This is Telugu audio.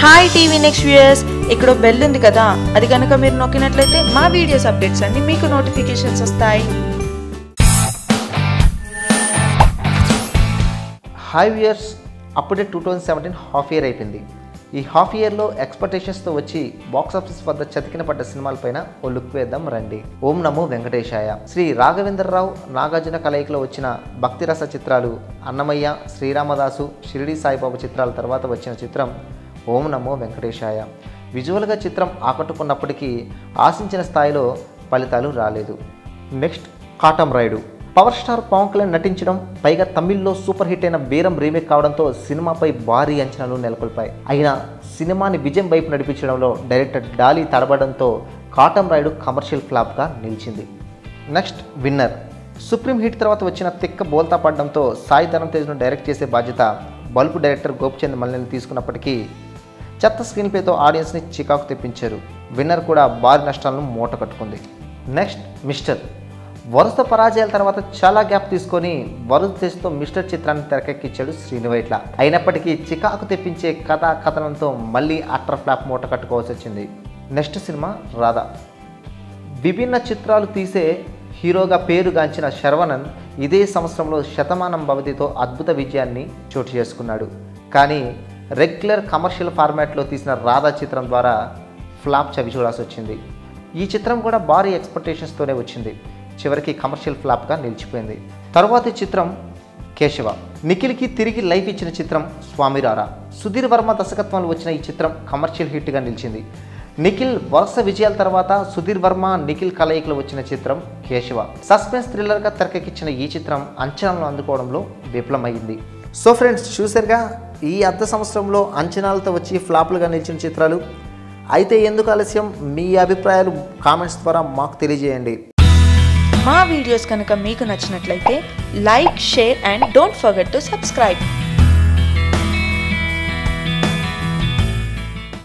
హాయ్ టీవీ నెక్స్ట్ వ్యూయర్స్, ఇక్కడ బెల్ ఉంది కదా, అది కనుక మీరు నొక్కినట్లయితే మా వీడియోస్ అప్డేట్స్ అన్ని మీకు నోటిఫికేషన్స్ వస్తాయి. హాయ్ వ్యూయర్స్, అప్పుడే 2017 హాఫ్ ఇయర్ అయిపోయింది. ఈ హాఫ్ ఇయర్లో ఎక్స్పెక్టేషన్స్తో వచ్చి బాక్సాఫీస్ వద్ద చతికిన పడ్డ సినిమాలపైన ఓ లుక్ వేద్దాం రండి. ఓం నమో వెంకటేశాయ, శ్రీ రాఘవేంద్రరావు నాగార్జున కలయికలో వచ్చిన భక్తిరస చిత్రాలు అన్నమయ్య, శ్రీరామదాసు, షిరిడి సాయిబాబా చిత్రాల తర్వాత వచ్చిన చిత్రం ఓం నమో వెంకటేశాయ. విజువల్గా చిత్రం ఆకట్టుకున్నప్పటికీ ఆశించిన స్థాయిలో ఫలితాలు రాలేదు. Next Katamarayudu. Power star Pawan Kalyan నటించడం, పైగా తమిళ్లో సూపర్ హిట్ అయిన బీరం రీమేక్ కావడంతో సినిమాపై భారీ అంచనాలు నెలకొల్పాయి. అయినా సినిమాని విజయం వైపు నడిపించడంలో director Dolly తడబడంతో Katam ride commercial ఫ్లాప్గా నిలిచింది. Next winner. సుప్రీం హిట్ తర్వాత వచ్చిన తిక్క బోల్తా పడడంతో సాయి ధరమ్ తేజ్ను డైరెక్ట్ చేసే బాధ్యత బల్బు డైరెక్టర్ గోపిచంద్ మల్లిని తీసుకున్నప్పటికీ చెత్త స్క్రీన్ ప్లేతో ఆడియన్స్ని చికాకు తెప్పించారు. విన్నర్ కూడా భారీ నష్టాలను మూట కట్టుకుంది. Next mister. వరుస పరాజయాల తర్వాత చాలా గ్యాప్ తీసుకొని వరుస చేస్తూ మిస్టర్ చిత్రాన్ని తెరకెక్కించాడు శ్రీనివైట్ల. అయినప్పటికీ చికాకు తెప్పించే కథనంతో మళ్ళీ అట్టర్ ఫ్లాప్ మూట కట్టుకోవాల్సి వచ్చింది. Next cinema Radha. విభిన్న చిత్రాలు తీసే హీరోగా పేరుగాంచిన శర్వణన్ ఇదే సంవత్సరంలో శతమానం భవతితో అద్భుత విజయాన్ని చోటు చేసుకున్నాడు. కానీ రెగ్యులర్ కమర్షియల్ ఫార్మాట్లో తీసిన రాధా చిత్రం ద్వారా ఫ్లాప్ చవి చూడాల్సి వచ్చింది. ఈ చిత్రం కూడా భారీ ఎక్స్పెక్టేషన్స్తోనే వచ్చింది. చివరికి కమర్షియల్ ఫ్లాప్గా నిలిచిపోయింది. తరువాతి చిత్రం కేశవ. నిఖిల్కి తిరిగి లైఫ్ ఇచ్చిన చిత్రం స్వామిరారా. సుధీర్ వర్మ దర్శకత్వంలో వచ్చిన ఈ చిత్రం కమర్షియల్ హిట్గా నిలిచింది. నిఖిల్ వరుస విజయాల తర్వాత సుధీర్ వర్మ నిఖిల్ కలయికలో వచ్చిన చిత్రం కేశవ. సస్పెన్స్ థ్రిల్లర్గా తెరకెక్కించిన ఈ చిత్రం అంచనాలను అందుకోవడంలో విఫలమైంది. సో ఫ్రెండ్స్, చూసారుగా ఈ అర్ధ సంవత్సరంలో అంచనాలతో వచ్చి ఫ్లాప్లుగా నిలిచిన చిత్రాలు. అయితే ఎందుకు ఆలస్యం, మీ అభిప్రాయాలు కామెంట్స్ ద్వారా మాకు తెలియజేయండి. మా వీడియోస్ కనుక మీకు నచ్చినట్లయితే like, share and don't forget to subscribe.